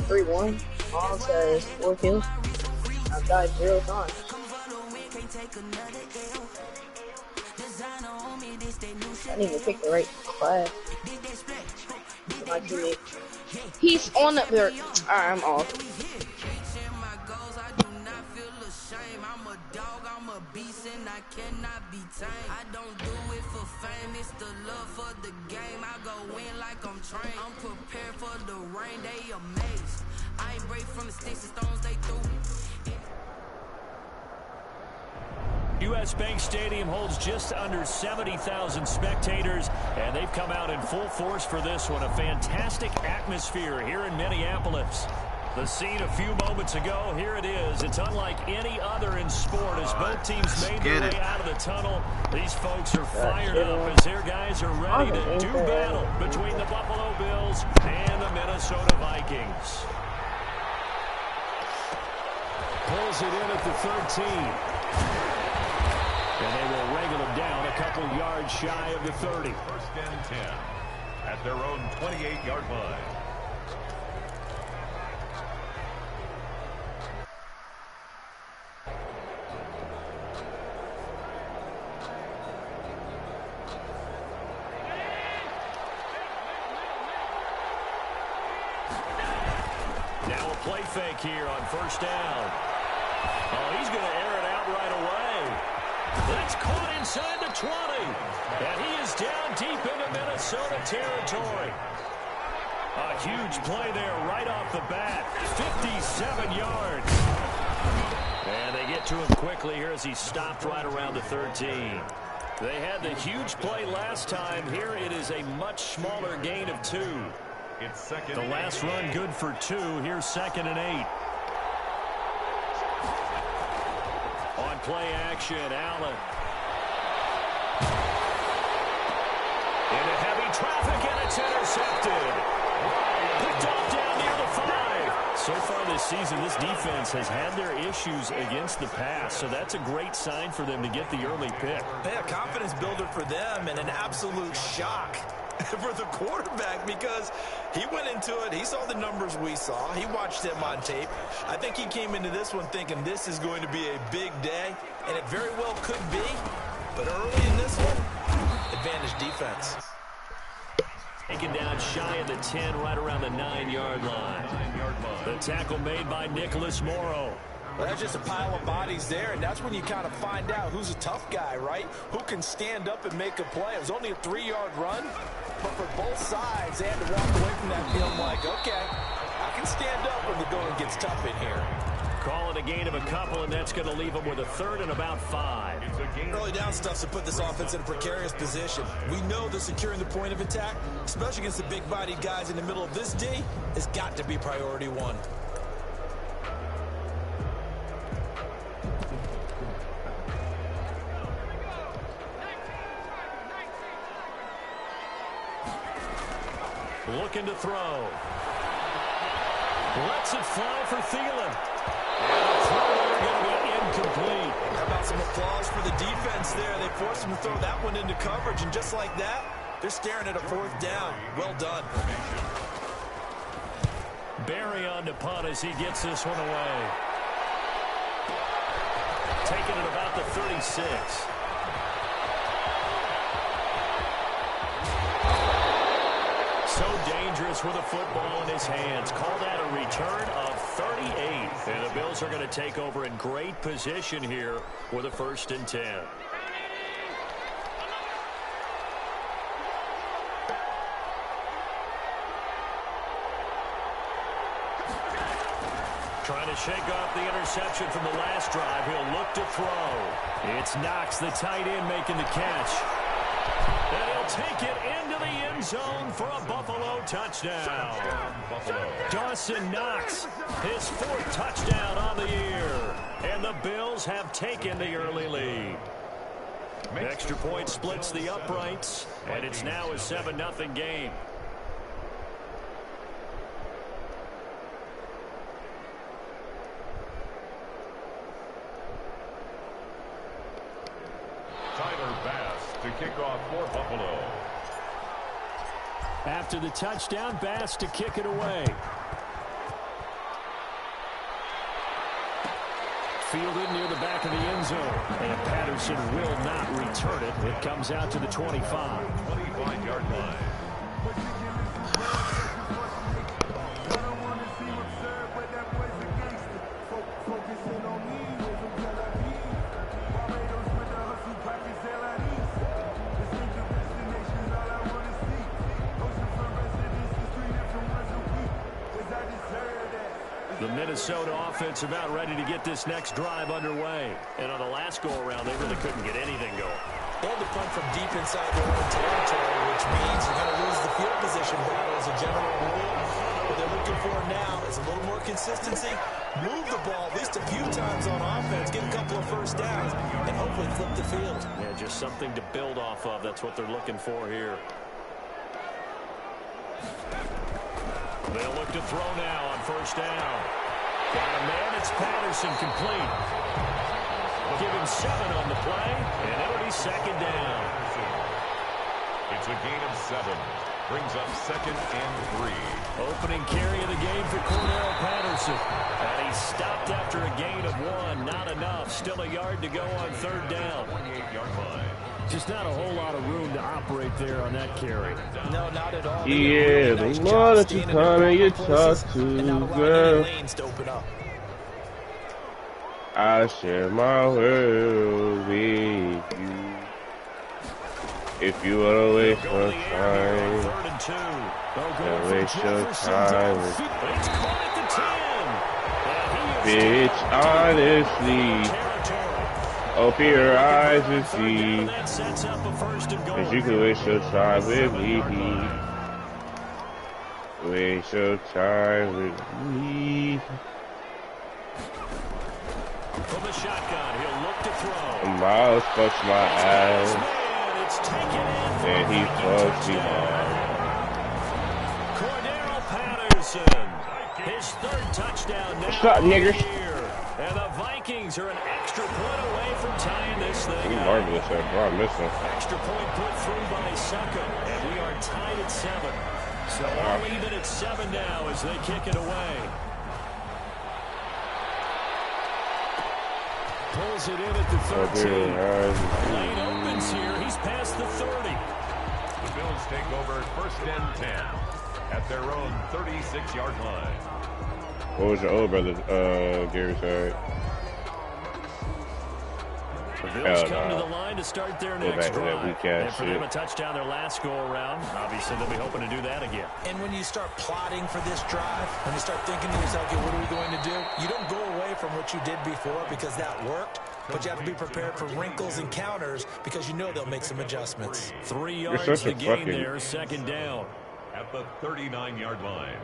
3-1. All says 4 kills. I've died 0 times. I didn't even pick the right class. My teammate. He's on the there. Alright, I'm off. I'm a dog, I'm a beast, and I cannot be tamed. I don't do it for fame, it's the love for the game. I go in like I'm trained. I'm prepared for the rain, they amazed. I ain't break from the sticks and stones they threw. U.S. Bank Stadium holds just under 70,000 spectators, and they've come out in full force for this one. A fantastic atmosphere here in Minneapolis. The scene a few moments ago, here it is. It's unlike any other in sport as both teams made their way out of the tunnel. These folks are fired up as their guys are ready to do battle between the Buffalo Bills and the Minnesota Vikings. Pulls it in at the 13. And they will wrangle him down a couple yards shy of the 30. First and 10 at their own 28-yard line. Now a play fake here on first down. Oh, he's going to air it out right away. That's caught inside the 20. And he is down deep into Minnesota territory. A huge play there right off the bat. 57 yards. And they get to him quickly here as he stopped right around the 13. They had the huge play last time. Here it is a much smaller gain of 2. It's second. The last run good for 2. Here's 2nd and 8. On play action, Allen. Into heavy traffic, and it's intercepted. Picked off down near the 5. So far this season, this defense has had their issues against the pass, so that's a great sign for them to get the early pick. Yeah, confidence builder for them and an absolute shock for the quarterback because he went into it. He saw the numbers we saw. He watched them on tape. I think he came into this one thinking this is going to be a big day, and it very well could be. But early in this one, advantage defense. Taken down shy of the 10, right around the 9-yard line. The tackle made by Nicholas Morrow. Well, that's just a pile of bodies there, and that's when you kind of find out who's a tough guy, right? Who can stand up and make a play. It was only a 3-yard run, but for both sides, they had to walk away from that feeling like, okay, I can stand up when the going gets tough in here. Call it a gain of a couple, and that's going to leave them with a 3rd and about 5. Early down stuff to put this offense in a precarious position. We know that securing the point of attack, especially against the big-bodied guys in the middle of this D, has got to be priority 1. Looking to throw. Lets it fly for Thielen. And the throw going to be incomplete. How about some applause for the defense there? They forced him to throw that one into coverage, and just like that, they're staring at a 4th down. Well done. Barry on to punt as he gets this one away. Taking it about the 36. So dangerous with a football in his hands. Call that a return of 38. And the Bills are going to take over in great position here with a 1st and 10. Trying to shake off the interception from the last drive. He'll look to throw. It's Knox, the tight end, making the catch. And he'll take it into the end zone for a Buffalo touchdown. Dawson Knox, his 4th touchdown on the year. And the Bills have taken the early lead. Extra point splits the uprights, and it's now a 7-0 game. To kick off for Buffalo. After the touchdown, Bass to kick it away. fielded near the back of the end zone. And Patterson will not return it. It comes out to the 25. 25-yard line. The Minnesota offense about ready to get this next drive underway. And on the last go-around, they really couldn't get anything going. They had to punt from deep inside their own territory, which means you're going to lose the field position battle as a general rule. What they're looking for now is a little more consistency. Move the ball at least a few times on offense, get a couple of first downs, and hopefully flip the field. Yeah, just something to build off of. That's what they're looking for here. They'll look to throw now on first down. Got a man, it's Patterson, complete. Give him 7 on the play, and it'll be second down. It's a gain of 7. Brings up 2nd and 3. Opening carry of the game for Cordero Patterson. And he stopped after a gain of 1. Not enough. Still a yard to go on third down. 28-yard line. Just not a whole lot of room to operate there on that carry. No, not at all. Yeah, the more that you come and you talk to, girl, I share my world with you. If you wanna waste your time, don't waste your time with bitch, honestly. Open your eyes and see, cause you can waste your time with me. Waste your time with me. From the shotgun, he'll look to throw. Miles fucks my ass, and he fucks me hard. Cordero Patterson, his 3rd touchdown now. What's up, niggers? And the Vikings are an extra point away from tying this thing up. Marvelous, bro. I miss him. Extra point put through by Succo, and we are tied at 7. So all even at 7 now as they kick it away. Pulls it in at the 13. Lane opens here. He's past the 30. The Bills take over 1st and 10 at their own 36-yard line. What was your old brother, Gary said? The Bills come to the line to start their next drive. And for them a touchdown their last go-around. Obviously, they'll be hoping to do that again. And when you start plotting for this drive, when you start thinking to yourself, okay, what are we going to do? You don't go away from what you did before because that worked, but you have to be prepared for wrinkles and counters because you know they'll make some adjustments. 3 yards to gain there, 2nd down. At the 39-yard line.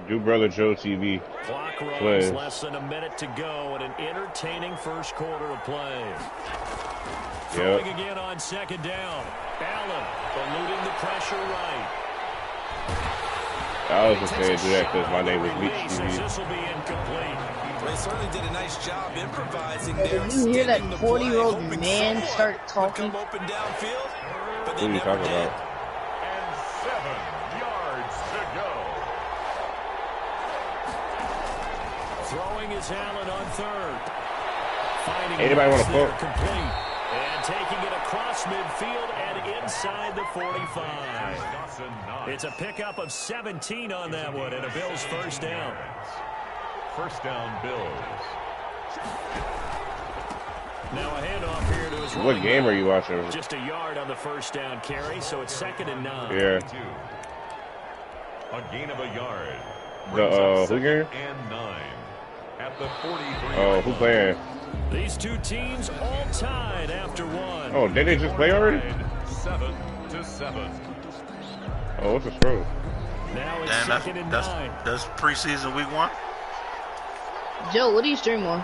Do Brother Joe TV. Clock runs, less than a minute to go, and an entertaining first quarter of play. Throwing again on 2nd down. Allen eluding the pressure right. I was just saying do that because my name is Leach TV. This will be incomplete. They certainly did a nice job improvising there. Did you hear that 40-year-old man start talking? Open downfield, but what are you talking about? And 7 yards to go. Throwing is Allen on 3rd. Finding anybody want to quote? Complete. And taking it across midfield and inside the 45. It's a pickup of 17 on that one and a Bills first down. First down, Bills. Now a handoff here to his What game are you watching? Just a yard on the first down carry, so it's 2nd and 9. Yeah. A gain of a yard. Who game? And 9. At the 43. Oh, who playing? These two teams all tied after 1. Oh, did they just play already? 7-7. Oh, what's the score? Now it's 2nd and 9. That's preseason week 1. Joe, what do you stream on?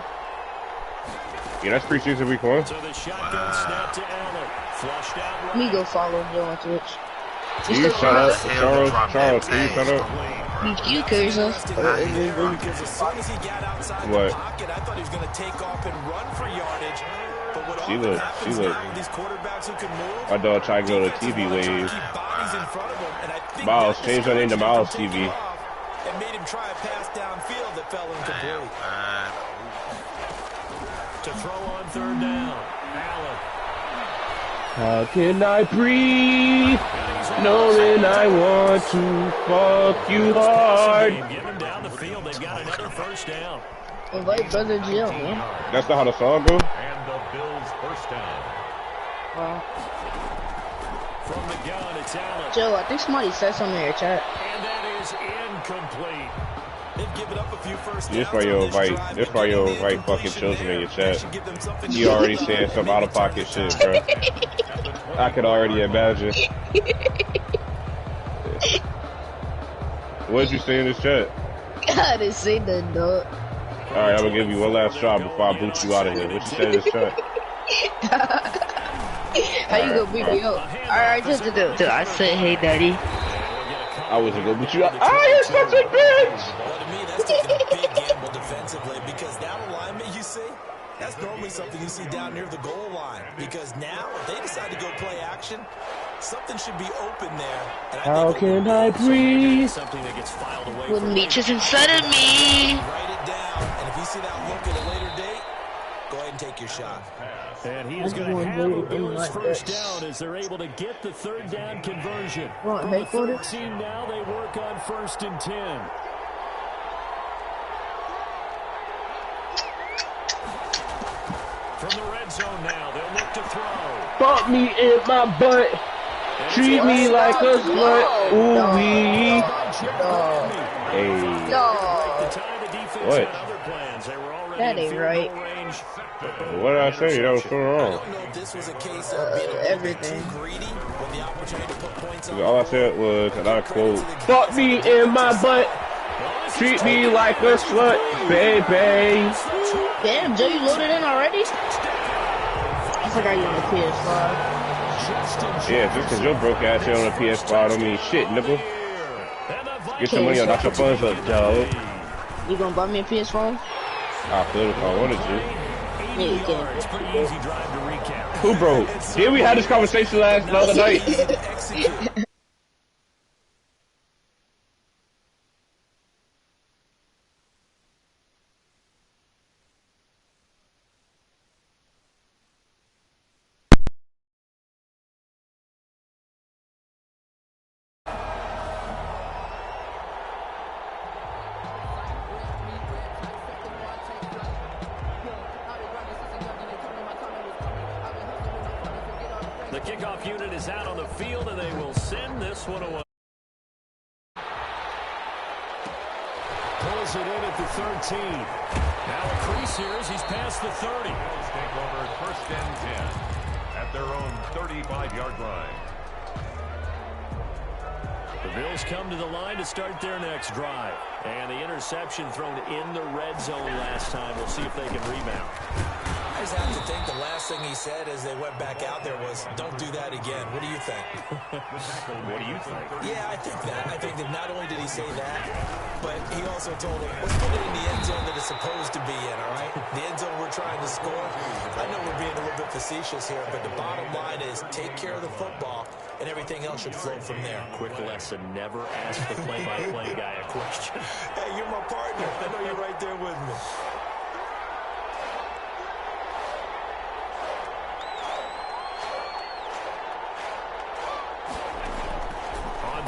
Yeah, that's preseason week 1. So the shotgun snap to Allen. Flushed out. Let me go follow Joe on Twitch. Can you shut up? Charles, can you shut up? You kill yourself. As soon as he got outside What? the pocket, I thought he was going to take off and run for yardage. But what She often look. happens now with these quarterbacks who can move, My dog tried to go to TV wave. keep bodies in front of him, and I think Miles, that change her name to discouraged him Miles from taking TV. off. and made him try a pass downfield that fell incomplete. To throw on third down, Allen. How can I breathe, knowing I want to fuck you hard? Get him down the field. They've got another first down. Invite Brother Jill, man. That's not how the song goes? And the Bills first down. Wow. From the gun, it's Allen. Joe, I think somebody said something in your chat. And that is incomplete. They've given up a few first downs. This why you invite fucking children in your chat. You already saying some out of pocket shit, bro. I could already imagine. What did you say in this chat? I didn't say nothing, dog. Alright, I'm gonna give you one last try before I boot you out of here. What you said in this chat? How you gonna beat me up? Alright, just to do. I said, hey, daddy. I wasn't gonna boot you out. Oh, you're such a bitch! Well, to me, that's taking a big gamble defensively because that alignment you see, that's normally something you see down near the goal line. Because now, if they decide to go play action, something should be open there. And How can I breathe? Something that gets filed away. With Meech's inside of me. write it down, and if you see that look at a later date, go ahead and take your shot. And he is going to have a Bills first down as they're able to get the third down conversion. From the 13 now, they work on 1st and 10. From the red zone now, they'll look to throw. Bump me in my butt. Treat me like a slut. Ooh wee. Hey. No. What? That ain't right. What did I say? That was so wrong. Everything. All I said was, and I quote, "Fuck me in my butt. Treat me like a slut, baby." Damn, Joe, you loaded in already? I forgot you on the PS5. Yeah, just because your broke ass here on the PS5 don't mean shit, nigga. Get some money or knock your funds up, dog. You gonna buy me a PS4? I could if I wanted to. Yeah, you can. Who broke? Did we have this conversation the other night? The kickoff unit is out on the field, and they will send this one away. Pulls it in at the 13. Now a crease here as he's past the 30. Bills take over 1st and 10 at their own 35-yard line. The Bills come to the line to start their next drive. And the interception thrown in the red zone last time. We'll see if they can rebound. I just have to think the last thing he said as they went back out there was, don't do that again. What do you think? What do you think? Yeah, I think that. I think that not only did he say that, but he also told him, let's put it in the end zone that it's supposed to be in, all right? The end zone we're trying to score. I know we're being a little bit facetious here, but the bottom line is take care of the football, and everything else should flow from there. Quick lesson, never ask the play-by-play guy a question. Hey, you're my partner. I know you're right there with me.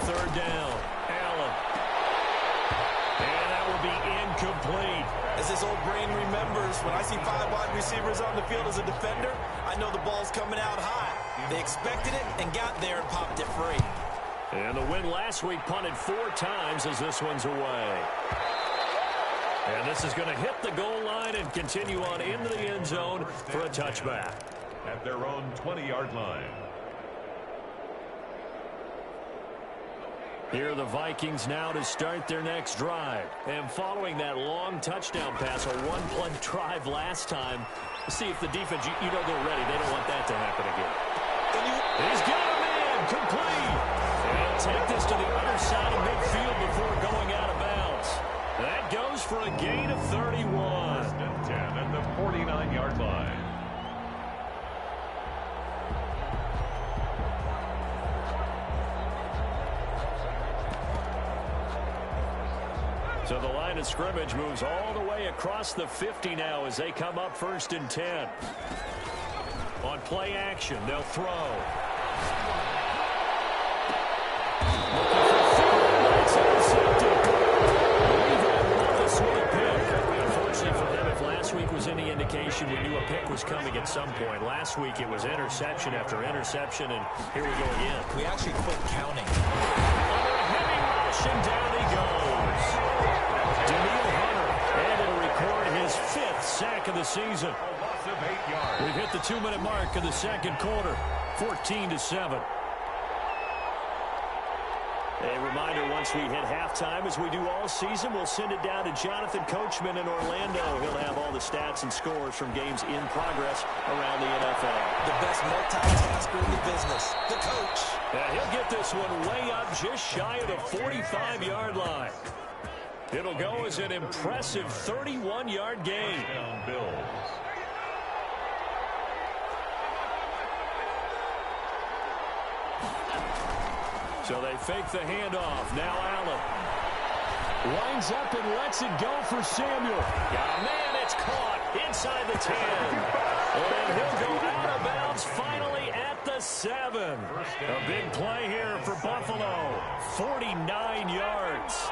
Third down, Allen. And that will be incomplete. As this old brain remembers, when I see 5 wide receivers on the field as a defender, I know the ball's coming out high. They expected it and got there and popped it free. And the win last week punted 4 times as this one's away. And this is going to hit the goal line and continue on into the end zone for a touchback. At their own 20-yard line. Here are the Vikings now to start their next drive. And following that long touchdown pass, a one-play drive last time, see if the defense, you know they're ready. They don't want that to happen again. He's got a man, complete. And take this to the other side of midfield before going out of bounds. That goes for a gain of 31. 1st and 10 at the 49-yard line. So the line of scrimmage moves all the way across the 50 now as they come up 1st and 10. On play action, they'll throw. That's intercepted. Unfortunately for them, if last week was any indication, we knew a pick was coming at some point. Last week it was interception after interception, and here we go again. We actually quit counting. Under a heavy rush, and down he goes. Daniil Hunter, and it'll record his 5th sack of the season. We've hit the 2-minute mark of the second quarter, 14-7. A reminder, once we hit halftime, as we do all season, we'll send it down to Jonathan Coachman in Orlando. He'll have all the stats and scores from games in progress around the NFL. The best multitasker in the business, the coach. Yeah, he'll get this one way up just shy of the 45-yard line. It'll go as an impressive 31-yard gain. Touchdown Bills. So they fake the handoff. Now Allen winds up and lets it go for Samuel. Yeah, man, it's caught inside the 10. And he'll go out of bounds finally at the 7. A big play here for Buffalo. 49 yards.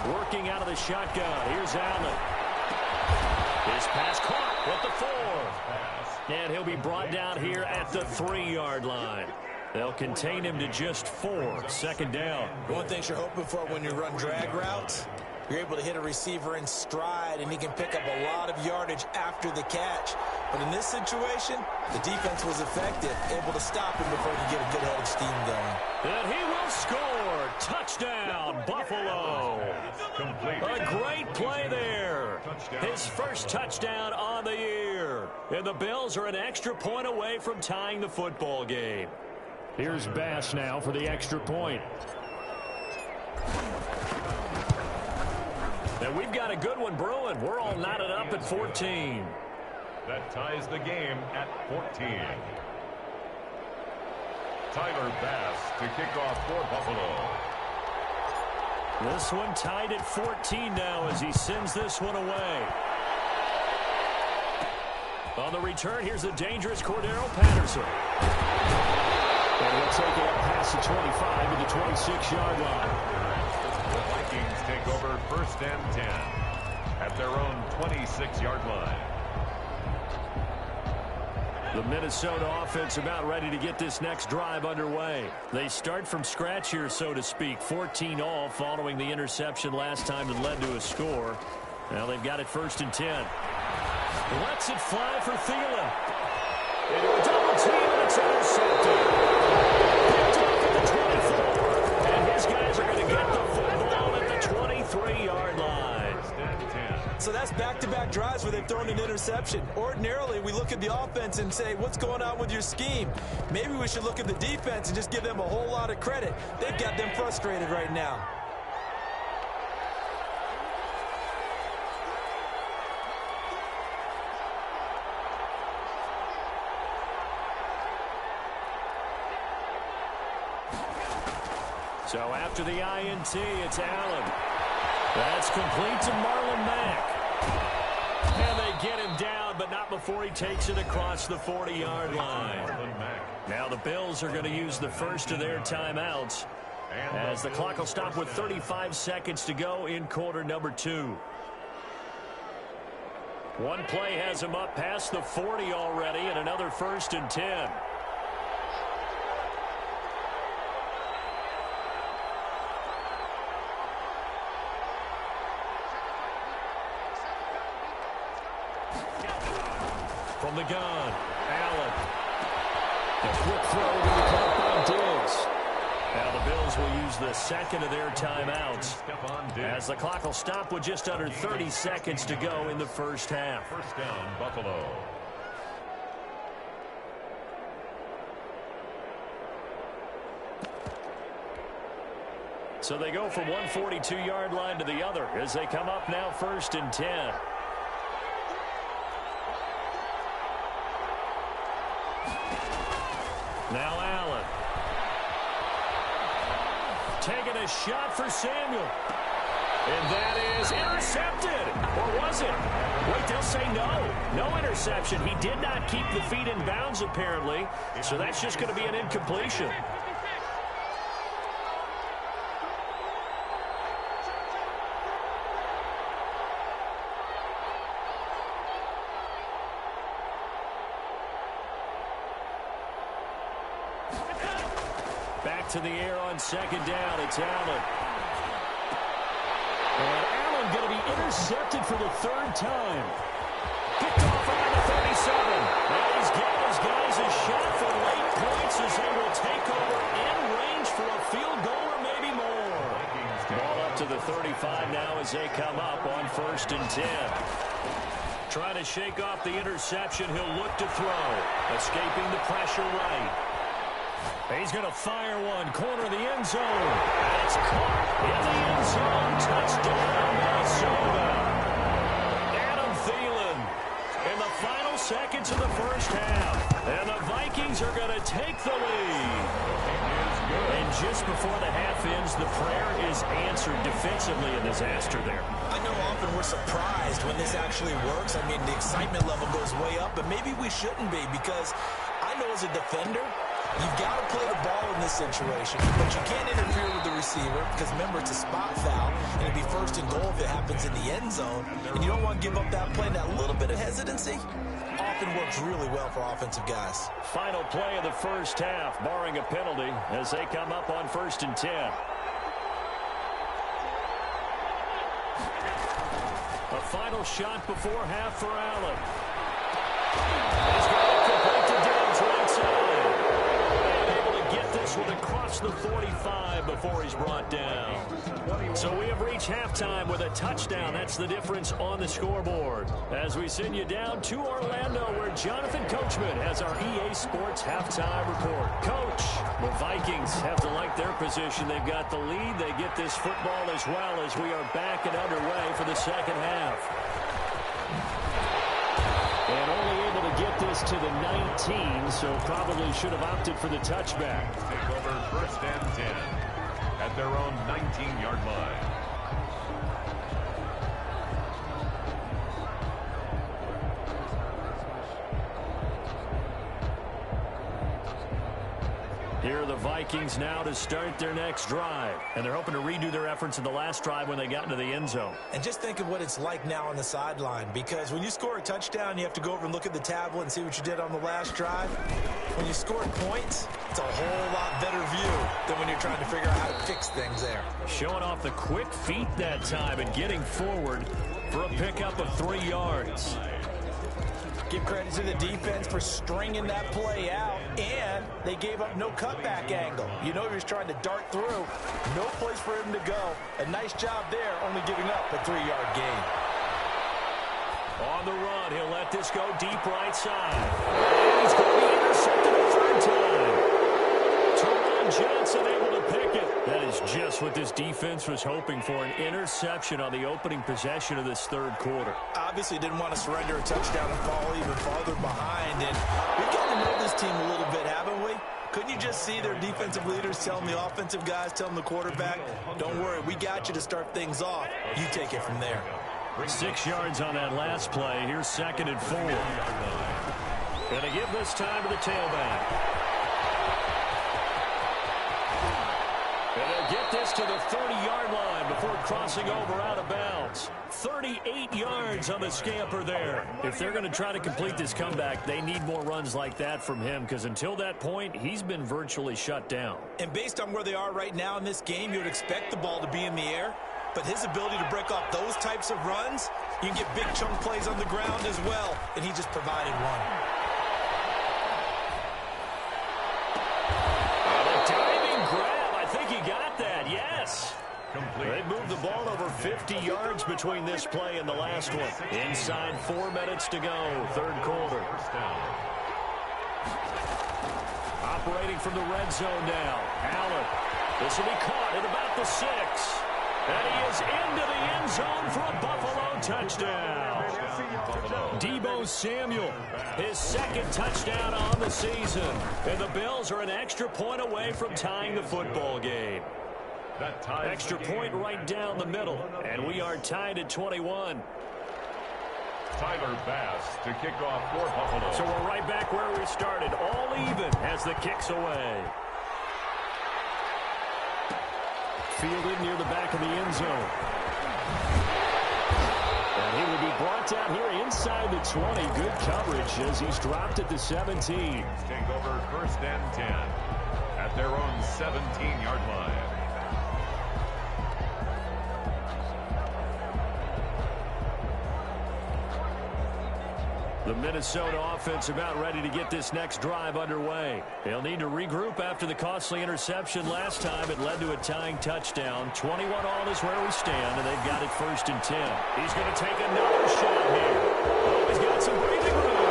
Working out of the shotgun. Here's Allen. His pass caught with the 4. And he'll be brought down here at the 3-yard line. They'll contain him to just 4. 2nd down. One thing you're hoping for when you run drag routes, you're able to hit a receiver in stride, and he can pick up a lot of yardage after the catch. But in this situation, the defense was effective, able to stop him before he could get a good head of steam going. And he will score. Touchdown, Buffalo. A great play there. His first touchdown on the year. And the Bills are an extra point away from tying the football game. Here's Bass now for the extra point. And we've got a good one brewing. We're all knotted up at 14. That ties the game at 14. Tyler Bass to kick off for Buffalo. This one tied at 14 now as he sends this one away. On the return, here's the dangerous Cordero Patterson. And he'll take it up past the 25 to the 26-yard line. The Vikings take over 1st and 10 at their own 26-yard line. The Minnesota offense about ready to get this next drive underway. They start from scratch here, so to speak. 14 all following the interception last time that led to a score. Now they've got it 1st and 10. Lets it fly for Thielen. Into a double team, and it's intercepted. Picked off at the 24. And his guys are going to get the football at the 23-yard line. So that's back-to-back drives where they've thrown an interception. Ordinarily, we look at the offense and say, what's going on with your scheme? Maybe we should look at the defense and just give them a whole lot of credit. They've got them frustrated right now. So after the INT, it's Allen. That's complete to Marlon Mack. And they get him down, but not before he takes it across the 40-yard line. Now the Bills are going to use the first of their timeouts as the clock will stop with 35 seconds to go in quarter number 2. One play has him up past the 40 already, and another 1st and 10. From the gun, Allen. A quick throw to be caught by Diggs. Now the Bills will use the second of their timeouts as the clock will stop with just under 30 seconds to go in the first half. 1st down, Buffalo. So they go from one 42-yard line to the other as they come up now 1st and 10. Now Allen. Taking a shot for Samuel. And that is intercepted. Or was it? Wait, they'll say no. No interception. He did not keep the feet in bounds, apparently. So that's just going to be an incompletion. Back to the air on second down. It's Allen. And Allen going to be intercepted for the third time. Picked off around the 37. And he's giving his guys a shot for late points as they will take over in range for a field goal or maybe more. Ball up to the 35 now as they come up on 1st and 10. Trying to shake off the interception. He'll look to throw. Escaping the pressure right. He's going to fire one, corner of the end zone. And it's caught in the end zone. Touchdown, Minnesota. Adam Thielen in the final seconds of the first half. And the Vikings are going to take the lead. And just before the half ends, the prayer is answered defensively. A disaster there. I know often we're surprised when this actually works. I mean, the excitement level goes way up, but maybe we shouldn't be, because I know as a defender, you've got to play the ball in this situation, but you can't interfere with the receiver because, remember, it's a spot foul, and it'd be 1st and goal if it happens in the end zone, and you don't want to give up that play. That little bit of hesitancy often works really well for offensive guys. Final play of the first half, barring a penalty, as they come up on 1st and 10. A final shot before half for Allen. He's got it complete to Downs right side. Get this one across the 45 before he's brought down. So we have reached halftime with a touchdown. That's the difference on the scoreboard. As we send you down to Orlando, where Jonathan Coachman has our EA Sports halftime report. Coach, the Vikings have to like their position. They've got the lead. They get this football as well as we are back and underway for the second half. And only able to get this to the 19, so probably should have opted for the touchback. Take over 1st and 10 at their own 19-yard line. Here are the Vikings now to start their next drive. And they're hoping to redo their efforts in the last drive when they got into the end zone. And just think of what it's like now on the sideline, because when you score a touchdown, you have to go over and look at the tablet and see what you did on the last drive. When you score points, it's a whole lot better view than when you're trying to figure out how to fix things there. Showing off the quick feet that time and getting forward for a pickup of 3 yards. Give credit to the defense for stringing that play out, and they gave up no cutback angle. You know he was trying to dart through. No place for him to go. A nice job there, only giving up a 3-yard gain. On the run, he'll let this go deep right side. And he's going to be intercepted a 3rd time. Teron Johnson able to pick it. That is just what this defense was hoping for, an interception on the opening possession of this 3rd quarter. Obviously didn't want to surrender a touchdown and fall even farther behind. And we've gotten to know this team a little bit, haven't we? Couldn't you just see their defensive leaders telling the offensive guys, telling the quarterback, don't worry, we got you to start things off. You take it from there. 6 yards on that last play. Here's 2nd and 4. Going to give this time to the tailback. And they'll get this to the 30-yard line before crossing over out of bounds. 38 yards on the scamper there. If they're going to try to complete this comeback, they need more runs like that from him, because until that point, he's been virtually shut down. And based on where they are right now in this game, you would expect the ball to be in the air. But his ability to break off those types of runs, you can get big chunk plays on the ground as well, and he just provided one. A diving grab. I think he got that, yes. Complete. They moved the ball over 50 yards between this play and the last one. Inside 4 minutes to go, 3rd quarter. Operating from the red zone now. Allen. This will be caught at about the 6. And he is into the end zone for a Buffalo touchdown. Deebo Samuel, his second touchdown on the season. And the Bills are an extra point away from tying the football game. Extra point right down the middle. And we are tied at 21. Tyler Bass to kick off for Buffalo. So we're right back where we started. All even as the kick's away. Fielded near the back of the end zone. And he will be brought down here inside the 20. Good coverage as he's dropped at the 17. Take over 1st and 10 at their own 17-yard line. The Minnesota offense about ready to get this next drive underway. They'll need to regroup after the costly interception last time. It led to a tying touchdown. 21 all is where we stand, and they've got it 1st and 10. He's going to take another shot here. Oh, he's got some breathing room.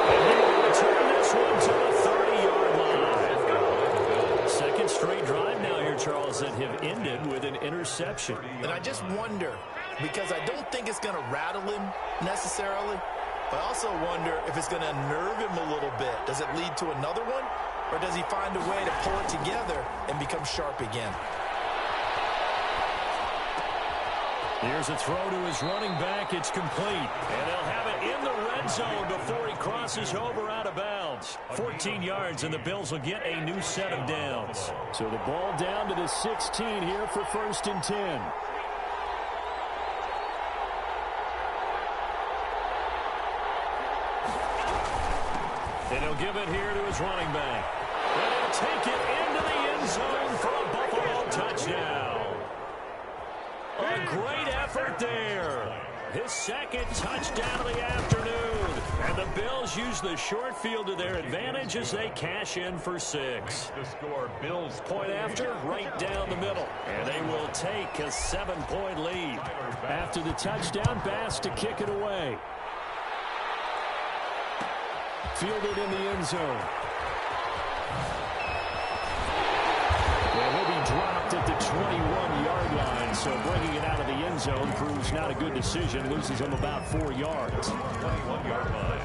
And he will return this one to the 30-yard line. Second straight drive now here, Charles, that have ended with an interception. And I just wonder, because I don't think it's going to rattle him necessarily, but I also wonder if it's going to unnerve him a little bit. Does it lead to another one? Or does he find a way to pull it together and become sharp again? Here's a throw to his running back. It's complete. And they'll have it in the red zone before he crosses over out of bounds. 14 yards, and the Bills will get a new set of downs. So the ball down to the 16 here for 1st and 10. And he'll give it here to his running back. And he'll take it into the end zone for a Buffalo touchdown. A great effort there. His second touchdown of the afternoon. And the Bills use the short field to their advantage as they cash in for 6. The score, Bills Point after, right down the middle. And they will take a 7-point lead. After the touchdown, Bass to kick it away. Fielded in the end zone. And he'll be dropped at the 21-yard line. So bringing it out of the end zone proves not a good decision. Loses him about 4 yards. 21-yard line.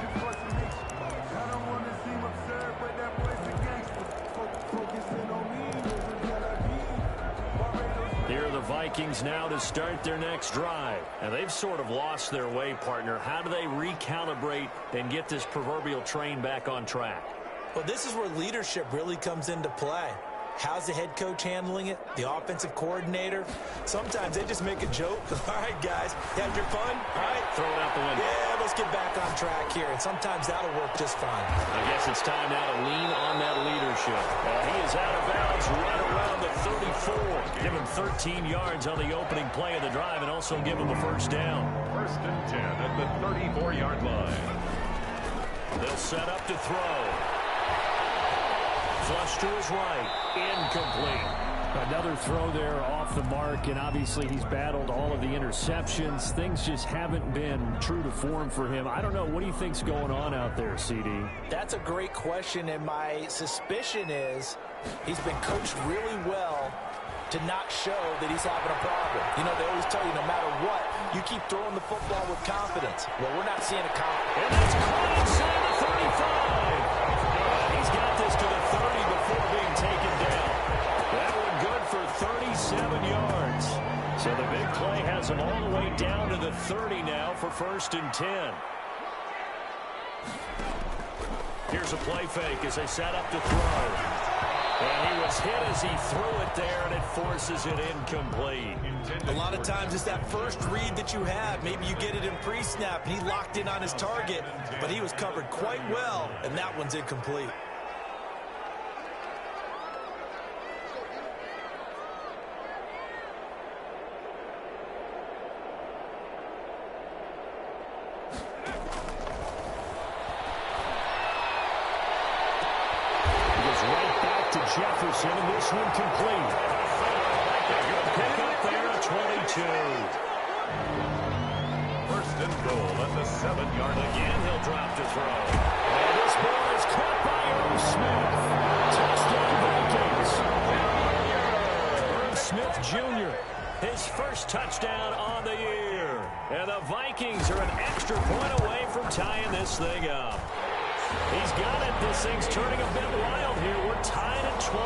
Here are the Vikings now to start their next drive. And they've sort of lost their way, partner. How do they recalibrate and get this proverbial train back on track? Well, this is where leadership really comes into play. How's the head coach handling it? The offensive coordinator? Sometimes they just make a joke. All right, guys, you had your fun? All right. Throw it out the window. Yeah, let's get back on track here. And sometimes that'll work just fine. I guess it's time now to lean on that leadership. He is out of bounds right around the 34. Give him 13 yards on the opening play of the drive and also give him a 1st down. 1st and 10 at the 34-yard line. They'll set up to throw. Flush to his right. Incomplete. Another throw there off the mark, and obviously he's battled all of the interceptions. Things just haven't been true to form for him. I don't know. What do you think's going on out there, CD? That's a great question, and my suspicion is he's been coached really well to not show that he's having a problem. You know, they always tell you no matter what, you keep throwing the football with confidence. Well, we're not seeing a confidence. And that's caught inside the 35. He's got this to the 30 before being taken down. That one good for 37 yards. So the big play has him all the way down to the 30 now for 1st and 10. Here's a play fake as they set up to throw. And he was hit as he threw it there, and it forces it incomplete. A lot of times it's that first read that you have. Maybe you get it in pre-snap. He locked in on his target, but he was covered quite well, and that one's incomplete. Jefferson, and this one complete. Pick up there at 22. 1st and goal at the 7-yard line. Again, he'll drop to throw. And this ball is caught by Irv Smith. Touchdown Vikings. Irv Smith Jr., his first And the Vikings are an extra point away from tying this thing up. He's got it. This thing's turning a bit wild here. We're tied at 28.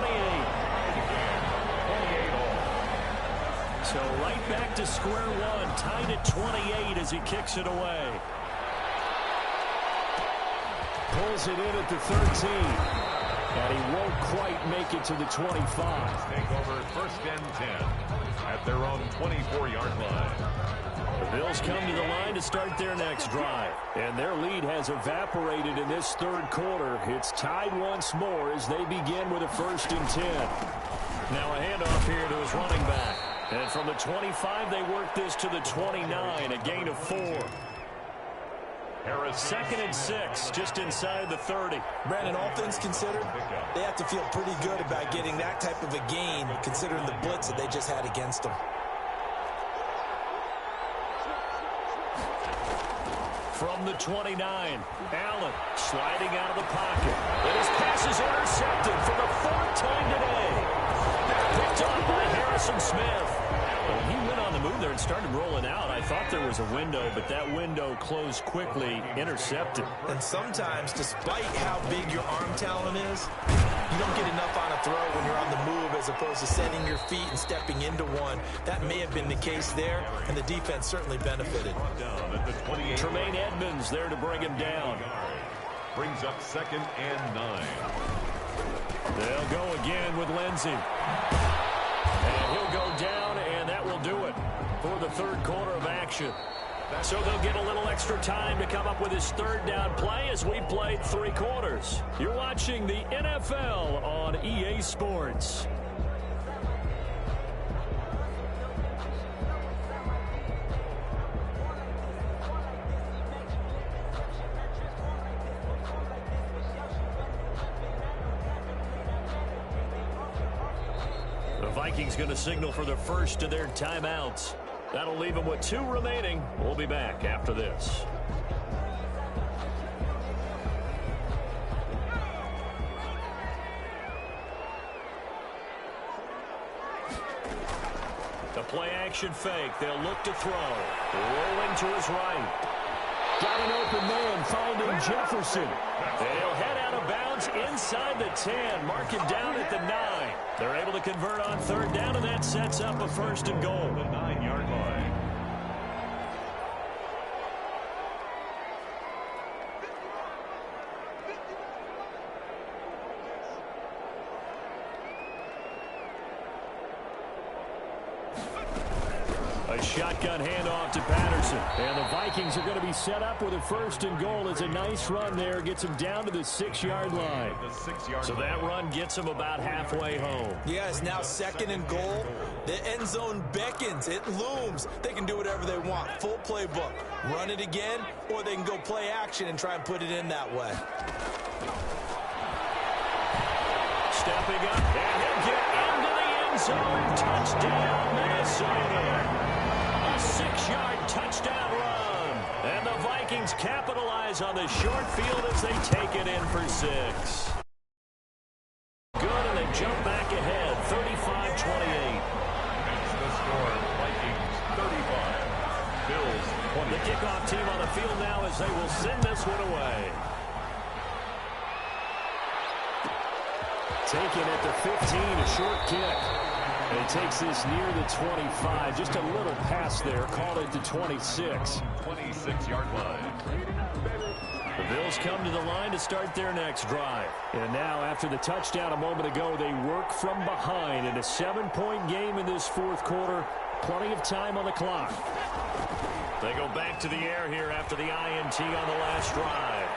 So right back to square one, tied at 28 as he kicks it away. Pulls it in at the 13. And he won't quite make it to the 25. Take over first and 10 at their own 24-yard line. The Bills come to the line to start their next drive. And their lead has evaporated in this third quarter. It's tied once more as they begin with a first and 10. Now a handoff here to his running back. And from the 25, they work this to the 29, a gain of 4. Second and 6, just inside the 30. Brandon, all things considered, they have to feel pretty good about getting that type of a gain, considering the blitz that they just had against them. From the 29, Allen sliding out of the pocket. And his pass is intercepted for the fourth time today. Picked up by Harrison Smith. Well, he went on the move there and started rolling out. I thought there was a window, but that window closed quickly, intercepted. And sometimes, despite how big your arm talent is, you don't get enough on a throw when you're on the move as opposed to setting your feet and stepping into one. That may have been the case there, and the defense certainly benefited. Tremaine Edmonds there to bring him down. Brings up second and 9. They'll go again with Lindsey. And he'll go down, and that will do it for the third quarter of action. So they'll get a little extra time to come up with his third down play as we played 3 quarters. You're watching the NFL on EA Sports. The Vikings going to signal for the first of their timeouts. That'll leave them with 2 remaining. We'll be back after this. The play action fake. They'll look to throw. Rolling to his right. Got an open man finding Jefferson. They'll head out of bounds inside the 10. Mark him down at the 9. They're able to convert on third down, and that sets up a first and goal. The 9-yard line. A shotgun handoff to Patterson. And the Vikings are going to be set up with a first and goal. It's a nice run there. Gets them down to the 6-yard line. So that run gets them about halfway home. Yeah, it's now second and goal. The end zone beckons. It looms. They can do whatever they want. Full playbook. Run it again, or they can go play action and try and put it in that way. Stepping up, and he'll get into the end zone. Touchdown, Minnesota. A 6-yard touchdown run. And the Vikings capitalize on the short field as they take it in for 6. Good, and they jump back ahead, 35-28. That's the score. Vikings 35. Bills 20. The kickoff team on the field now as they will send this one away. Taken at the 15, a short kick. And he takes this near the 25. Just a little pass there. Called it the 26. 26-yard line. The Bills come to the line to start their next drive. And now, after the touchdown a moment ago, they work from behind in a 7-point game in this fourth quarter. Plenty of time on the clock. They go back to the air here after the INT on the last drive.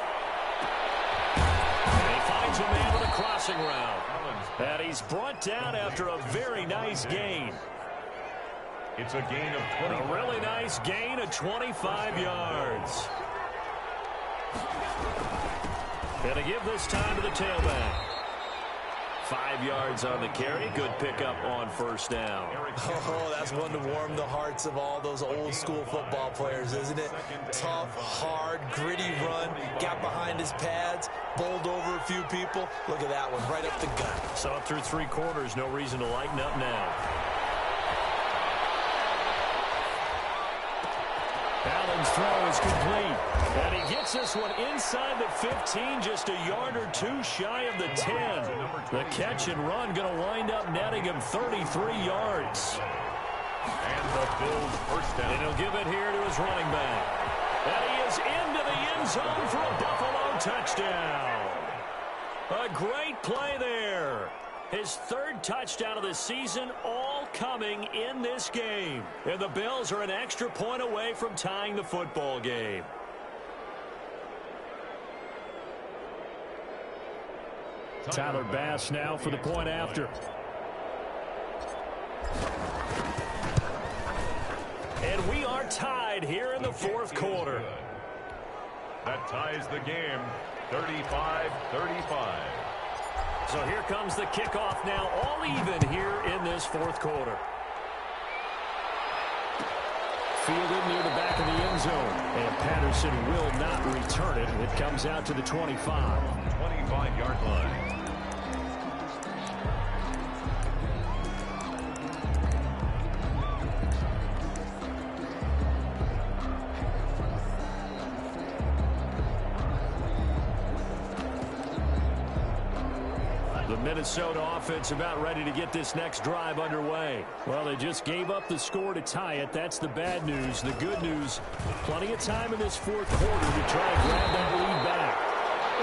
And he finds a man with a crossing route. And he's brought down after a very nice gain. It's a gain of 20. A really nice gain of 25 yards. Gonna give this time to the tailback. 5 yards on the carry. Good pickup on first down. Oh, that's one to warm the hearts of all those old school football players, isn't it? Tough, hard, gritty run. Got behind his pads, bowled over a few people. Look at that one, right up the gut. So up through 3 quarters, no reason to lighten up now. Allen's throw is complete. And he gets this one inside the 15, just a yard or two shy of the 10. The catch and run going to wind up netting him 33 yards. And the Bills first down. And he'll give it here to his running back. And he is into the end zone for a Buffalo touchdown. A great play there. His third touchdown of the season, all coming in this game. And the Bills are an extra point away from tying the football game. Tyler Bass now for the point after. And we are tied here in the fourth quarter. That ties the game, 35-35. So here comes the kickoff now, all even here in this fourth quarter. Fielded near the back of the end zone. And Patterson will not return it. It comes out to the 25. 25-yard line. The Minnesota offense about ready to get this next drive underway. Well, they just gave up the score to tie it. That's the bad news. The good news, plenty of time in this fourth quarter to try and grab that lead back.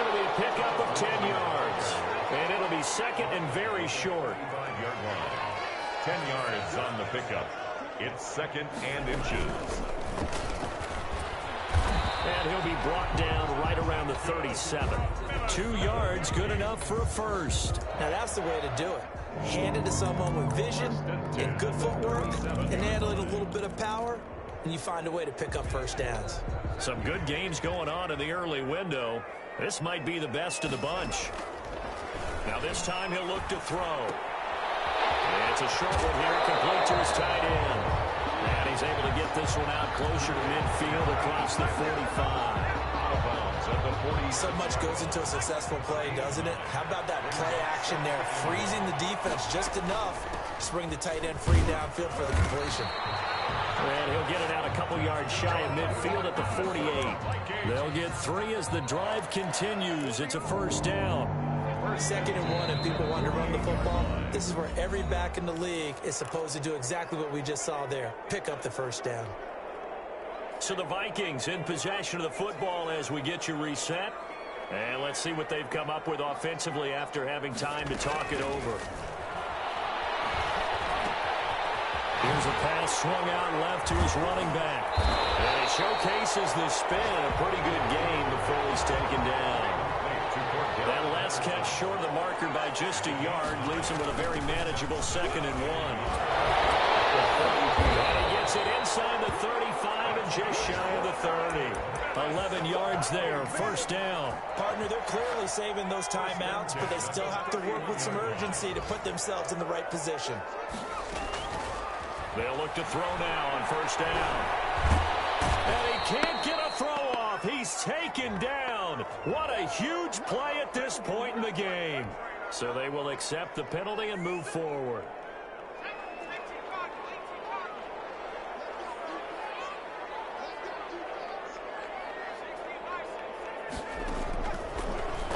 It'll be a pickup of 10 yards. And it'll be second and very short. 5-yard line. 10 yards on the pickup. It's second and inches. And he'll be brought down right around the 37. 2 yards, good enough for a first. Now that's the way to do it. Hand it to someone with vision and good footwork, and add a little bit of power, and you find a way to pick up first downs. Some good games going on in the early window. This might be the best of the bunch. Now this time he'll look to throw. And it's a short one here, complete to his tight end. And he's able to get this one out closer to midfield across the 45. So much goes into a successful play, doesn't it? How about that play action there, freezing the defense just enough to bring the tight end free downfield for the completion. And he'll get it out a couple yards shy of midfield at the 48. They'll get 3 as the drive continues. It's a first down. Second and 1, and people want to run the football. This is where every back in the league is supposed to do exactly what we just saw there. Pick up the first down. So the Vikings in possession of the football as we get you reset. And let's see what they've come up with offensively after having time to talk it over. Here's a pass swung out left to his running back. And he showcases the spin. A pretty good gain before he's taken down. That last catch short of the marker by just a yard leaves him with a very manageable second and 1. And he gets it inside the 35 and just shy of the 30. 11 yards there, first down. Partner, they're clearly saving those timeouts, but they still have to work with some urgency to put themselves in the right position. They'll look to throw now on first down. And he can't get a throw off. He's taken down. What a huge play at this point in the game. So they will accept the penalty and move forward.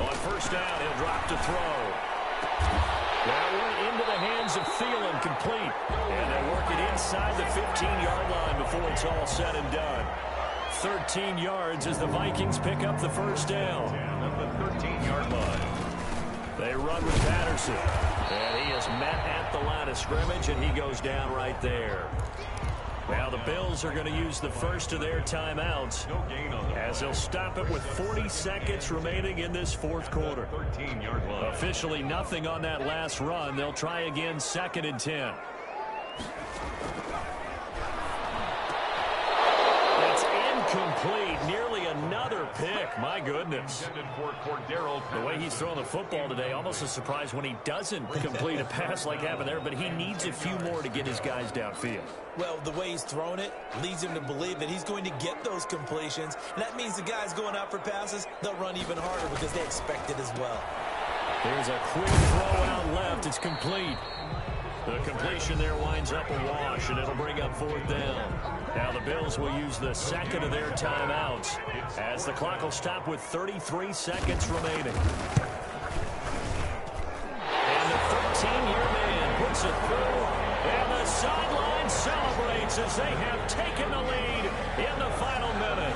On first down, he'll drop to throw. That one into the hands of Thielen, complete. And they work it inside the 15-yard line before it's all said and done. 13 yards as the Vikings pick up the first down. At the 13-yard line. They run with Patterson. And he is met at the line of scrimmage, and he goes down right there. Now the Bills are going to use the first of their timeouts as they'll stop it with 40 seconds remaining in this fourth quarter. 13-yard line. Officially nothing on that last run. They'll try again, second and 10. It's incomplete. Nearly another pick. My goodness. The way he's throwing the football today, almost a surprise when he doesn't complete a pass like happened there, but he needs a few more to get his guys downfield. Well, the way he's thrown it leads him to believe that he's going to get those completions. And that means the guys going out for passes, they'll run even harder because they expect it as well. There's a quick throw out left. It's complete. The completion there winds up a wash, and it'll bring up 4th down. Now the Bills will use the second of their timeouts as the clock will stop with 33 seconds remaining. And the 13-year man puts it through, and the sideline celebrates as they have taken the lead in the final minute.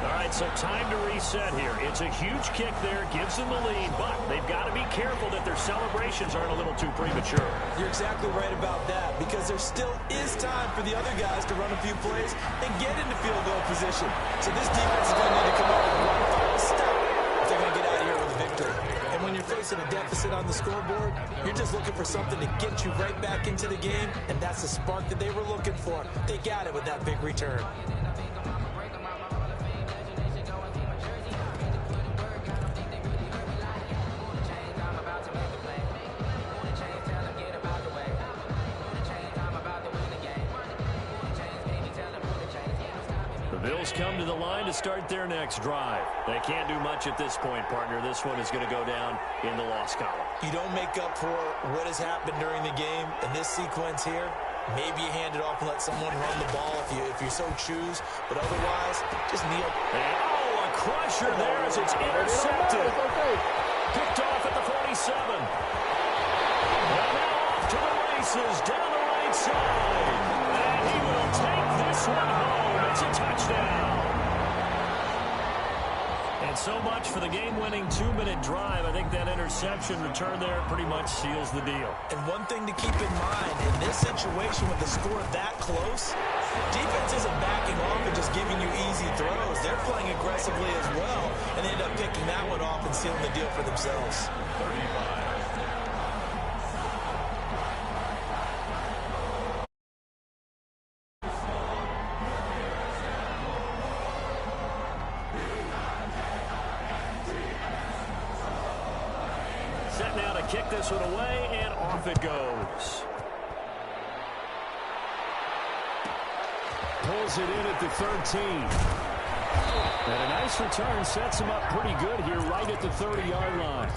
All right, so time to reset here. It's a huge kick there, gives them the lead, but they've got to be careful that their celebrations aren't a little too premature. You're exactly right about that, because there still is time for the other guys to run a few plays and get into field goal position. So this defense is going to need to come up with one final step if they're going to get out of here with a victory. And when you're facing a deficit on the scoreboard, you're just looking for something to get you right back into the game, and that's the spark that they were looking for. They got it with that big return. Bills come to the line to start their next drive. They can't do much at this point, partner. This one is going to go down in the loss column. You don't make up for what has happened during the game in this sequence here. Maybe you hand it off and let someone run the ball if you so choose. But otherwise, just kneel. And, a crusher there as it's intercepted. Picked off at the 47. And now off to the races down the right side. And he will take this one home. It's a touchdown. And so much for the game-winning 2-minute drive. I think that interception return there pretty much seals the deal. And one thing to keep in mind, in this situation with the score that close, defense isn't backing off and just giving you easy throws. They're playing aggressively as well, and they end up picking that one off and sealing the deal for themselves. 35. Set now to kick this one away, and off it goes. Pulls it in at the 13. And a nice return sets him up pretty good here right at the 30-yard line.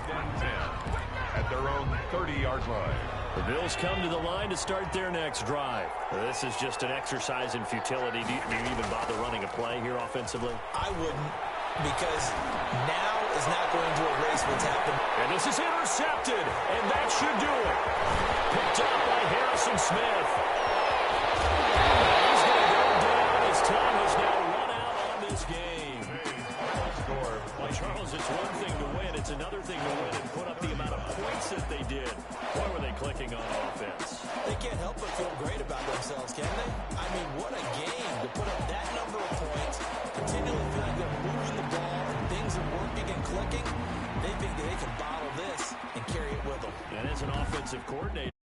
At their own 30-yard line. The Bills come to the line to start their next drive. This is just an exercise in futility. Do you even bother running a play here offensively? I wouldn't, because now is not going to erase what's happened. And this is intercepted, and that should do it. Picked up by Harrison Smith. He's going to go down. His time has now run out on this game. Well, Charles, it's one thing to win. It's another thing to win and put up the amount of points that they did. Boy, were they clicking on offense. They can't help but feel great about themselves, can they? I mean, what a game to put up that number of points, continually feel like they're moving the ball, and things are working and clicking. They think that they can bottle this and carry it with them. And as an offensive coordinator,